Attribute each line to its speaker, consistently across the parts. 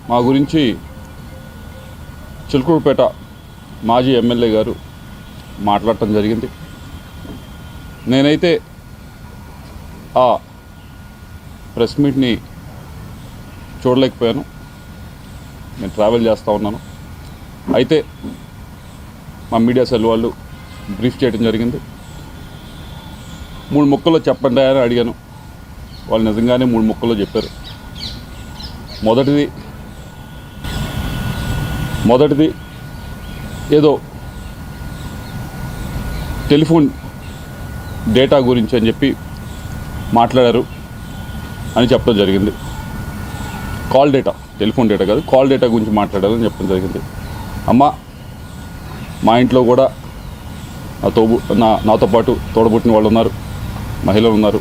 Speaker 1: మా గురించి చిలకూరుపేట మాజీ ఎమ్మెల్యే గారు మాట్లాడటం జరిగింది. నేనైతే ఆ ప్రెస్ మీట్ని చూడలేకపోయాను. నేను ట్రావెల్ చేస్తూ ఉన్నాను. అయితే మా మీడియా సెల్ వాళ్ళు బ్రీఫ్ చేయడం జరిగింది. 3 ముక్కల్లో చెప్పండి అని అడిగాను. వాళ్ళు నిజంగానే 3 ముక్కల్లో చెప్పారు. మొదటిది ఏదో టెలిఫోన్ డేటా గురించి అని చెప్పి మాట్లాడారు అని చెప్పడం జరిగింది. కాల్ డేటా, టెలిఫోన్ డేటా కాదు, కాల్ డేటా గురించి మాట్లాడారు అని చెప్పడం జరిగింది. అమ్మ, మా ఇంట్లో కూడా నాతో పాటు తోడబుట్టిన వాళ్ళు ఉన్నారు, మహిళలు ఉన్నారు.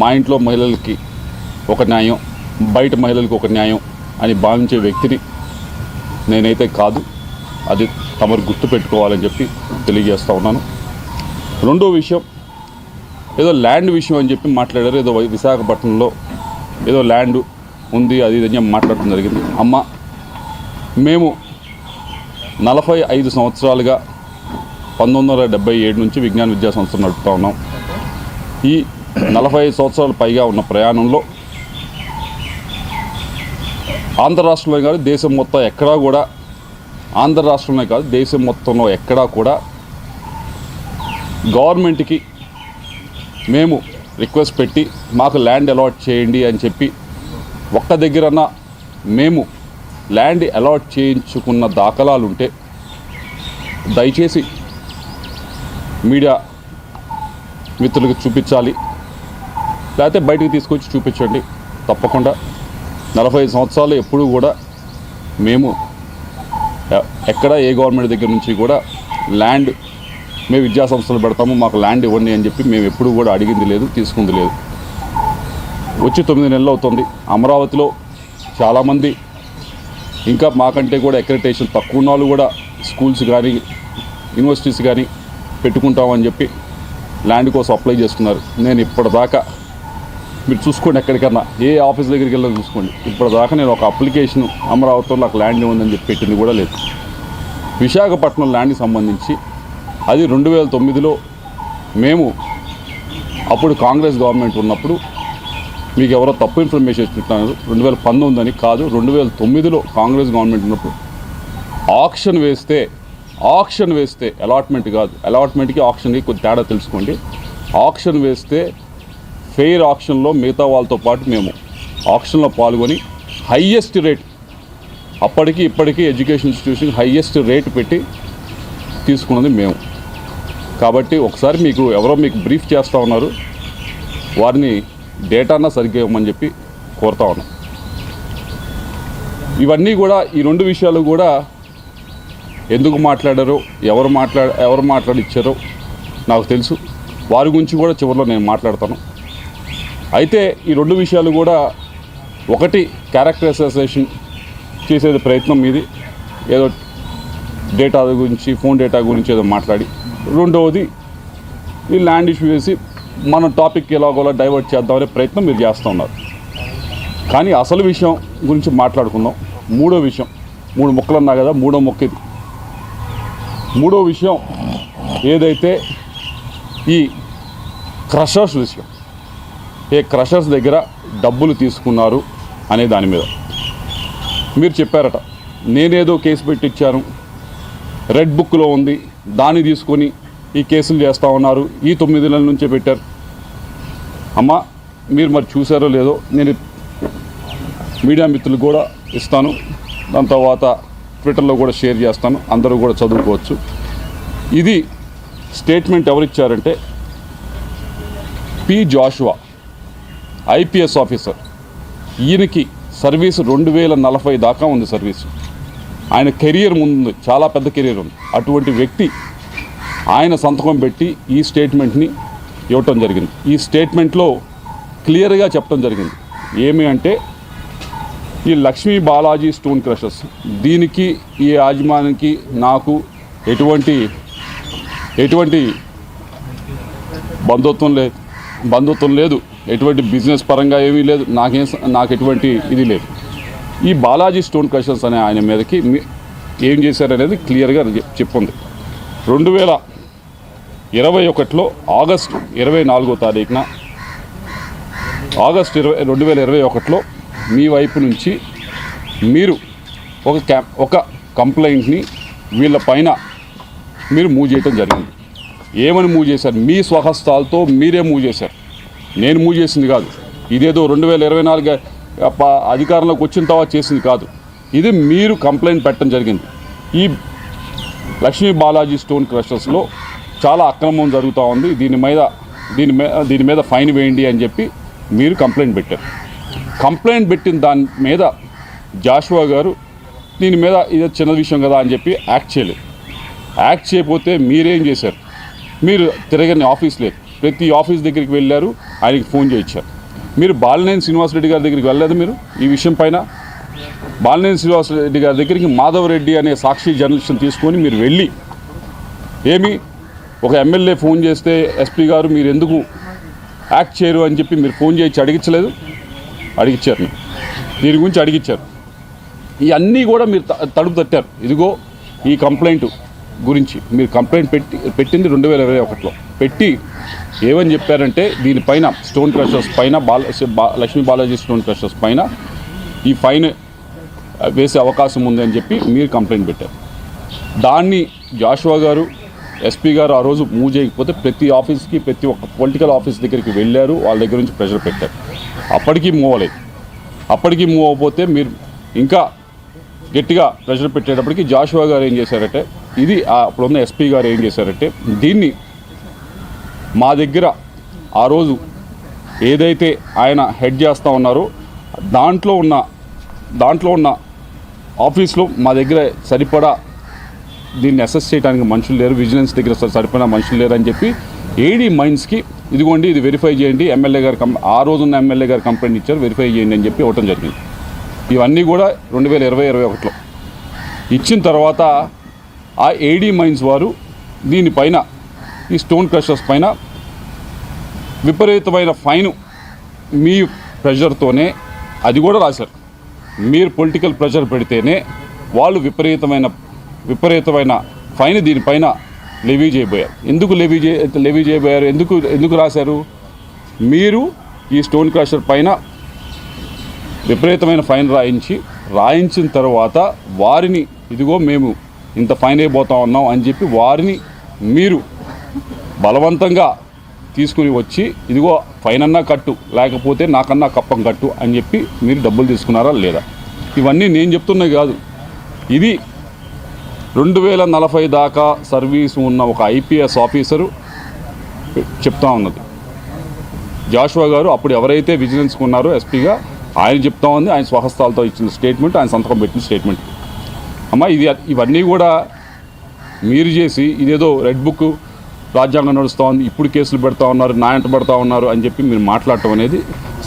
Speaker 1: మా ఇంట్లో మహిళలకి ఒక న్యాయం, బయట మహిళలకు ఒక న్యాయం అని భావించే వ్యక్తిని నేనైతే కాదు. అది తమరు గుర్తుపెట్టుకోవాలని చెప్పి తెలియజేస్తూ ఉన్నాను. రెండో విషయం, ఏదో ల్యాండ్ విషయం అని చెప్పి మాట్లాడారు. ఏదో విశాఖపట్నంలో ఏదో ల్యాండ్ ఉంది, అది ఇది అని మాట్లాడటం జరిగింది. అమ్మ, మేము 45 సంవత్సరాలుగా 1977 నుంచి విజ్ఞాన విద్యా సంస్థ నడుపుతూ ఉన్నాం. ఈ 45 సంవత్సరాల పైగా ఉన్న ప్రయాణంలో ఆంధ్ర రాష్ట్రంలో కాదు, దేశం మొత్తం ఎక్కడా కూడా, ఆంధ్ర రాష్ట్రంలో కాదు దేశం మొత్తంలో ఎక్కడా కూడా గవర్నమెంట్కి మేము రిక్వెస్ట్ పెట్టి మాకు ల్యాండ్ అలాట్ చేయండి అని చెప్పి ఒక్క దగ్గరన్నా మేము ల్యాండ్ అలాట్ చేయించుకున్న దాఖలాలు ఉంటే దయచేసి మీడియా మిత్రులకు చూపించాలి, లేకపోతే బయటికి తీసుకొచ్చి చూపించండి. తప్పకుండా 45 సంవత్సరాలు ఎప్పుడు కూడా మేము ఎక్కడ ఏ గవర్నమెంట్ దగ్గర నుంచి కూడా ల్యాండ్ మేము విద్యా సంస్థలు పెడతాము, మాకు ల్యాండ్ ఇవ్వండి అని చెప్పి మేము ఎప్పుడు కూడా అడిగింది లేదు, తీసుకుంది లేదు. వచ్చి 9 నెలలు అవుతుంది. అమరావతిలో చాలామంది ఇంకా మాకంటే కూడా అక్రెడిటేషన్ తక్కువ ఉన్న వాళ్ళు కూడా స్కూల్స్ కానీ యూనివర్సిటీస్ కానీ పెట్టుకుంటామని చెప్పి ల్యాండ్ కోసం అప్లై చేసుకున్నారు. నేను ఇప్పటిదాకా, మీరు చూసుకోండి, ఎక్కడికన్నా ఏ ఆఫీస్ దగ్గరికి వెళ్ళి చూసుకోండి, ఇప్పటిదాకా నేను ఒక అప్లికేషన్ అమరావతిలో నాకు ల్యాండ్ ఉందని చెప్పి పెట్టింది కూడా లేదు. విశాఖపట్నం ల్యాండ్కి సంబంధించి అది 2009లో మేము అప్పుడు కాంగ్రెస్ గవర్నమెంట్ ఉన్నప్పుడు, మీకు ఎవరో తప్పు ఇన్ఫర్మేషన్ ఇస్తున్నారు, 2019 అని కాదు, 2009లో కాంగ్రెస్ గవర్నమెంట్ ఉన్నప్పుడు ఆక్షన్ వేస్తే అలాట్మెంట్ కాదు, అలాట్మెంట్కి ఆక్షన్కి కొంచెం తేడా తెలుసుకోండి. ఆక్షన్ వేస్తే ఫెయిర్ ఆక్షన్లో మిగతా వాళ్ళతో పాటు మేము ఆక్షన్లో పాల్గొని హయ్యెస్ట్ రేట్, అప్పటికి ఇప్పటికీ ఎడ్యుకేషన్ ఇన్స్టిట్యూషన్ హయ్యెస్ట్ రేట్ పెట్టి తీసుకున్నది మేము. కాబట్టి ఒకసారి ఎవరో మీకు బ్రీఫ్ చేస్తూ ఉన్నారు, వారిని డేటానా సరిగ్గా ఇవ్వమని చెప్పి కోరుతా ఉన్నాం. ఇవన్నీ కూడా, ఈ 2 విషయాలు కూడా ఎందుకు మాట్లాడారో, ఎవరు మాట్లాడిచ్చారో నాకు తెలుసు. వారి గురించి కూడా చివరిలో నేను మాట్లాడతాను. అయితే ఈ 2 విషయాలు కూడా, ఒకటి క్యారెక్టర్ అసోసియేషన్ చేసేది ప్రయత్నం మీది, ఏదో డేటా గురించి, ఫోన్ డేటా గురించి ఏదో మాట్లాడి, రెండవది ఈ ల్యాండ్ ఇష్యూ చేసి మన టాపిక్ ఎలాగోలా డైవర్ట్ చేద్దామనే ప్రయత్నం మీరు చేస్తూ ఉన్నారు. కానీ అసలు విషయం గురించి మాట్లాడుకుందాం. మూడో విషయం, 3 ముక్కలు అన్నా కదా, మూడో ముక్క ఇది. మూడో విషయం ఏదైతే ఈ క్రషర్స్ విషయం, ఏ క్రషర్స్ దగ్గర డబ్బులు తీసుకున్నారు అనే దాని మీద మీరు చెప్పారట, నేనేదో కేసు పెట్టించాను, రెడ్ బుక్లో ఉంది, దాన్ని తీసుకొని ఈ కేసులు చేస్తూ ఉన్నారు, ఈ 9 నెలల నుంచే పెట్టారు. అమ్మ, మీరు మరి చూసారో లేదో, నేను మీడియా మిత్రులు కూడా ఇస్తాను, దాని తర్వాత ట్విట్టర్లో కూడా షేర్ చేస్తాను, అందరూ కూడా చదువుకోవచ్చు. ఇది స్టేట్మెంట్ ఎవరిచ్చారంటే పి జాషువా, ఐపీఎస్ ఆఫీసర్. ఈయనకి సర్వీసు 2040 దాకా ఉంది సర్వీసు. ఆయన కెరియర్ ముందు చాలా పెద్ద కెరియర్ ఉంది. అటువంటి వ్యక్తి ఆయన సంతకం పెట్టి ఈ స్టేట్మెంట్ని ఇవ్వటం జరిగింది. ఈ స్టేట్మెంట్లో క్లియర్గా చెప్పడం జరిగింది ఏమి అంటే, ఈ లక్ష్మీ బాలాజీ స్టోన్ క్రషర్స్, దీనికి ఈ యాజమానికి నాకు ఎటువంటి బంధుత్వం లేదు, ఎటువంటి బిజినెస్ పరంగా ఏమీ లేదు, నాకు ఎటువంటి ఇది లేదు. ఈ బాలాజీ స్టోన్ క్రషర్స్ అనే ఆయన మీదకి ఏం చేశారనేది క్లియర్గా చెప్పుంది. 2021లో ఆగస్టు 24వ తారీఖున 2021లో మీ వైపు నుంచి మీరు ఒక కంప్లైంట్ని వీళ్ళ పైన మీరు మూవ్ చేయటం జరిగింది. ఏమని మూవ్ చేశారు? మీ స్వహస్తాలతో మీరే మూవ్ చేశారు. నేను మూవ్ చేసింది కాదు. ఇదేదో 2024 అధికారంలోకి వచ్చిన తర్వాత చేసింది కాదు. ఇది మీరు కంప్లైంట్ పెట్టడం జరిగింది. ఈ లక్ష్మీ బాలాజీ స్టోన్ క్రషర్స్లో చాలా అక్రమం జరుగుతూ ఉంది, దీని మీద ఫైన్ వేయండి అని చెప్పి మీరు కంప్లైంట్ పెట్టారు. కంప్లైంట్ పెట్టిన దాని మీద జాషువా గారు దీని మీద ఇది చిన్న విషయం కదా అని చెప్పి యాక్ట్ చేయలేదు. యాక్ట్ చేయకపోతే మీరేం చేశారు? మీరు తిరగని ఆఫీస్ లేదు, ప్రతి ఆఫీస్ దగ్గరికి వెళ్ళారు, ఆయనకి ఫోన్ చేయించారు. మీరు బాలినేని శ్రీనివాసరెడ్డి గారి దగ్గరికి వెళ్ళలేదు. మీరు ఈ విషయం పైన బాలినేని శ్రీనివాసరెడ్డి గారి దగ్గరికి మాధవరెడ్డి అనే సాక్షి జర్నలిస్ట్ని తీసుకొని మీరు వెళ్ళి ఒక ఎమ్మెల్యే ఫోన్ చేస్తే ఎస్పీ గారు మీరు ఎందుకు యాక్ట్ చేయరు అని చెప్పి మీరు ఫోన్ చేయించి అడిగించలేదు? అడిగించారు. దీని గురించి అడిగించారు. ఇవన్నీ కూడా మీరు తడుపు తట్టారు. ఇదిగో ఈ కంప్లైంట్ గురించి మీరు కంప్లైంట్ పెట్టింది 2021లో పెట్టి ఏమని చెప్పారంటే దీనిపైన స్టోన్ క్రషర్స్ పైన లక్ష్మీ బాలాజీ స్టోన్ క్రషర్స్ పైన ఈ ఫైన్ వేసే అవకాశం ఉంది అని చెప్పి మీరు కంప్లైంట్ పెట్టారు. దాన్ని జాషువా గారు ఎస్పీ గారు ఆ రోజు మూవ్ చేయకపోతే ప్రతి ఆఫీస్కి ప్రతి ఒక్క పొలిటికల్ ఆఫీస్ దగ్గరికి వెళ్ళారు, వాళ్ళ దగ్గర నుంచి ప్రెషర్ పెట్టారు. అప్పటికీ మూవ్ అవ్వలేదు. అప్పటికీ మూవ్ అవ్వకపోతే మీరు ఇంకా గట్టిగా ప్రెషర్ పెట్టేటప్పటికి జాషువా గారు ఏం చేశారంటే అప్పుడున్న ఎస్పీ గారు ఏం చేశారంటే దీన్ని మా దగ్గర ఆ రోజు ఏదైతే ఆయన హెడ్ చేస్తూ ఉన్నారో దాంట్లో ఉన్న ఆఫీస్లో మా దగ్గర సరిపడా దీన్ని అసెస్ చేయడానికి మనుషులు లేరు, విజిలెన్స్ దగ్గర సరిపడా మనుషులు లేరు అని చెప్పి ఏడీ మైన్స్కి ఇదిగోండి ఇది వెరిఫై చేయండి, ఎమ్మెల్యే గారు ఆ రోజున్న ఎమ్మెల్యే గారు కంప్లైంట్ ఇచ్చారు, వెరిఫై చేయండి అని చెప్పి ఇవ్వటం జరిగింది. ఇవన్నీ కూడా 2020-21లో ఇచ్చిన తర్వాత ఆ ఏడీ మైన్స్ వారు దీనిపైన ఈ స్టోన్ క్రషర్స్ పైన విపరీతమైన ఫైన్ మీ ప్రెషర్తోనే అది కూడా రాశారు. మీరు పొలిటికల్ ప్రెషర్ పెడితేనే వాళ్ళు విపరీతమైన ఫైన్ దీనిపైన లెవీ చేయబోయారు. ఎందుకు లెవీ చేయబోయారు? ఎందుకు రాశారు? మీరు ఈ స్టోన్ క్రషర్ పైన విపరీతమైన ఫైన్ రాయించిన తర్వాత వారిని ఇదిగో మేము ఇంత ఫైన్ అయిపోతా ఉన్నాం అని చెప్పి వారిని మీరు బలవంతంగా తీసుకుని వచ్చి ఇదిగో ఫైన్ అన్నా కట్టు, లేకపోతే నాకన్నా కప్పం కట్టు అని చెప్పి మీరు డబ్బులు తీసుకున్నారా లేదా? ఇవన్నీ నేను చెప్తున్నవి కాదు. ఇది 2040 దాకా సర్వీసు ఉన్న ఒక ఐపీఎస్ ఆఫీసరు చెప్తా ఉన్నది. జాషువా గారు అప్పుడు ఎవరైతే విజిలెన్స్కి ఉన్నారో ఎస్పీగా ఆయన చెప్తా ఉంది, ఆయన స్వహస్తాలతో ఇచ్చిన స్టేట్మెంట్, ఆయన సంతకం పెట్టిన స్టేట్మెంట్. ఇవన్నీ కూడా మీరు చేసి ఇదేదో రెడ్ బుక్ రాజ్యాంగం నడుస్తూ ఉంది, ఇప్పుడు కేసులు పెడతా ఉన్నారు, న్యాయంట పడతా ఉన్నారు అని చెప్పి మీరు మాట్లాడటం అనేది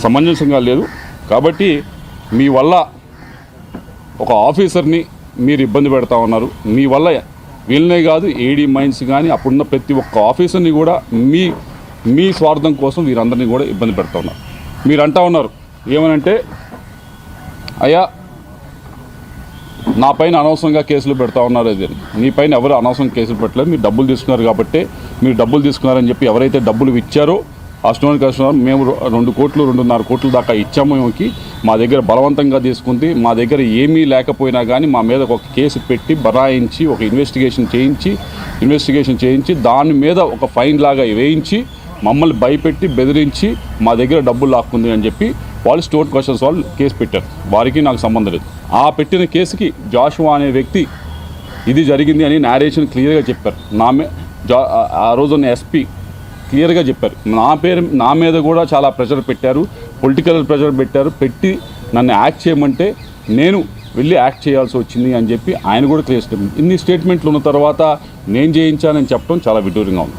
Speaker 1: సమంజసంగా లేదు. కాబట్టి మీ వల్ల ఒక ఆఫీసర్ని మీరు ఇబ్బంది పెడతా ఉన్నారు. మీ వల్ల వీళ్ళనే కాదు ఏడీ మైన్స్ కానీ అప్పుడున్న ప్రతి ఒక్క ఆఫీసర్ని కూడా మీ స్వార్థం కోసం వీరందరినీ కూడా ఇబ్బంది పెడతా ఉన్నారు. మీరు అంటా ఉన్నారు ఏమనంటే అయ్యా నా పైన అనవసరంగా కేసులు పెడతా ఉన్నారు. అది నీ పైన ఎవరు అనవసరంగా కేసులు పెట్టలేదు, మీరు డబ్బులు తీసుకున్నారు కాబట్టి మీరు డబ్బులు తీసుకున్నారని చెప్పి ఎవరైతే డబ్బులు ఇచ్చారో ఆ స్టోన్ క్రషర్ మేము 2 కోట్లు 2.5 కోట్ల దాకా ఇచ్చాము. మా దగ్గర బలవంతంగా తీసుకుంది, మా దగ్గర ఏమీ లేకపోయినా కానీ మా మీద ఒక కేసు పెట్టి బరాయించి ఒక ఇన్వెస్టిగేషన్ చేయించి దాని మీద ఒక ఫైన్ లాగా వేయించి మమ్మల్ని భయపెట్టి బెదిరించి మా దగ్గర డబ్బులు లాక్కుంది అని చెప్పి వాళ్ళు స్టోన్ క్రషర్స్ వాళ్ళు కేసు పెట్టారు. వారికి నాకు సంబంధం లేదు. ఆ పెట్టిన కేసుకి జాషువా అనే వ్యక్తి ఇది జరిగింది అని నేరేషన్ క్లియర్గా చెప్పారు. ఆ రోజున్న ఎస్పీ క్లియర్గా చెప్పారు. నా మీద కూడా చాలా ప్రెషర్ పెట్టారు, పొలిటికల్ ప్రెషర్ పెట్టి నన్ను యాక్ట్ చేయమంటే నేను వెళ్ళి యాక్ట్ చేయాల్సి వచ్చింది అని చెప్పి ఆయన కూడా క్లియర్ స్టేట్మెంట్. ఇన్ని స్టేట్మెంట్లు ఉన్న తర్వాత నేను చేయించానని చెప్పడం చాలా విడ్డూరంగా ఉంది.